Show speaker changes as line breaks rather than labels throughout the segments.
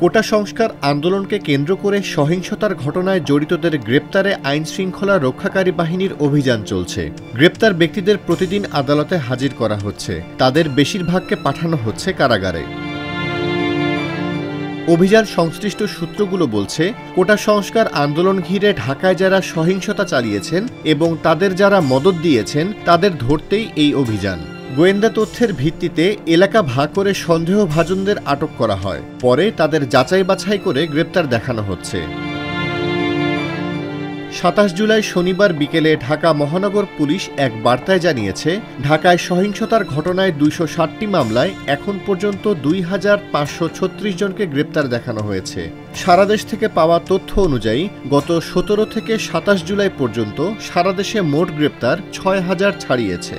কোটা সংস্কার আন্দোলনকে কেন্দ্র করে সহিংসতার ঘটনায় জড়িতদের গ্রেপ্তারে আইনশৃঙ্খলা রক্ষাকারী বাহিনীর অভিযান চলছে। গ্রেপ্তার ব্যক্তিদের প্রতিদিন আদালতে হাজির করা হচ্ছে, তাদের বেশিরভাগকে পাঠানো হচ্ছে কারাগারে। অভিযান সংশ্লিষ্ট সূত্রগুলো বলছে, কোটা সংস্কার আন্দোলন ঘিরে ঢাকায় যারা সহিংসতা চালিয়েছেন এবং তাদের যারা মদদ দিয়েছেন তাদের ধরতেই এই অভিযান। গোয়েন্দা তথ্যের ভিত্তিতে এলাকা ভাগ করে সন্দেহভাজনদের আটক করা হয়, পরে তাদের যাচাই বাছাই করে গ্রেপ্তার দেখানো হচ্ছে। ২৭ জুলাই শনিবার বিকেলে ঢাকা মহানগর পুলিশ এক বার্তায় জানিয়েছে, ঢাকায় সহিংসতার ঘটনায় ২৬০টি মামলায় এখন পর্যন্ত ২৫৩৬ জনকে গ্রেপ্তার দেখানো হয়েছে। সারা দেশ থেকে পাওয়া তথ্য অনুযায়ী গত ১৭ থেকে ২৭ জুলাই পর্যন্ত সারা দেশে মোট গ্রেপ্তার ৬,০০০ ছাড়িয়েছে।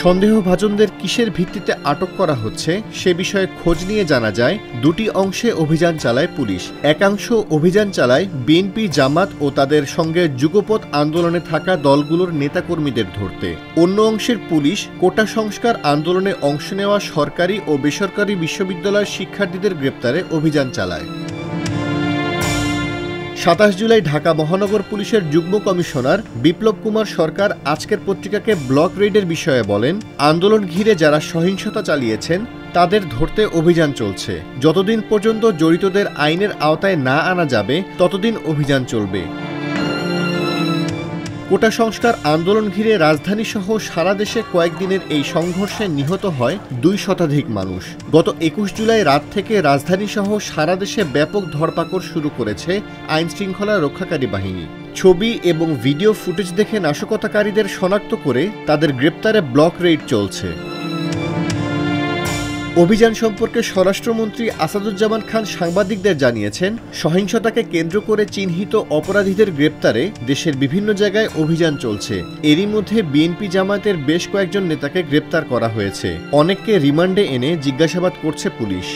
সন্দেহভাজনদের কিসের ভিত্তিতে আটক করা হচ্ছে সে বিষয়ে খোঁজ নিয়ে জানা যায়, দুটি অংশে অভিযান চালায় পুলিশ। একাংশ অভিযান চালায় বিএনপি, জামাত ও তাদের সঙ্গে যুগপৎ আন্দোলনে থাকা দলগুলোর নেতাকর্মীদের ধরতে। অন্য অংশের পুলিশ কোটা সংস্কার আন্দোলনে অংশ নেওয়া সরকারি ও বেসরকারি বিশ্ববিদ্যালয়ের শিক্ষার্থীদের গ্রেপ্তারে অভিযান চালায়। ২৭ জুলাই ঢাকা মহানগর পুলিশের যুগ্ম কমিশনার বিপ্লব কুমার সরকার আজকের পত্রিকাকে ব্লক রেডের বিষয়ে বলেন, আন্দোলন ঘিরে যারা সহিংসতা চালিয়েছেন তাদের ধরতে অভিযান চলছে। যতদিন পর্যন্ত জড়িতদের আইনের আওতায় না আনা যাবে ততদিন অভিযান চলবে। কোটা সংস্কার আন্দোলন ঘিরে রাজধানী সহ সারা দেশে কয়েকদিনের এই সংঘর্ষে নিহত হয় ২ শতাধিক মানুষ। গত ২১ জুলাই রাত থেকে রাজধানী সহ সারা দেশে ব্যাপক ধরপাকড় শুরু করেছে আইনশৃঙ্খলা রক্ষাকারী বাহিনী। ছবি এবং ভিডিও ফুটেজ দেখে নাশকতাকারীদের শনাক্ত করে তাদের গ্রেপ্তারে ব্লক রেড চলছে। অভিযান সম্পর্কে স্বরাষ্ট্রমন্ত্রী আসাদুজ্জামান খান সাংবাদিকদের জানিয়েছেন, সহিংসতাকে কেন্দ্র করে চিহ্নিত অপরাধীদের গ্রেপ্তারে দেশের বিভিন্ন জায়গায় অভিযান চলছে। এরই মধ্যে বিএনপি জামায়াতের বেশ কয়েকজন নেতাকে গ্রেপ্তার করা হয়েছে। অনেককে রিমান্ডে এনে জিজ্ঞাসাবাদ করছে পুলিশ।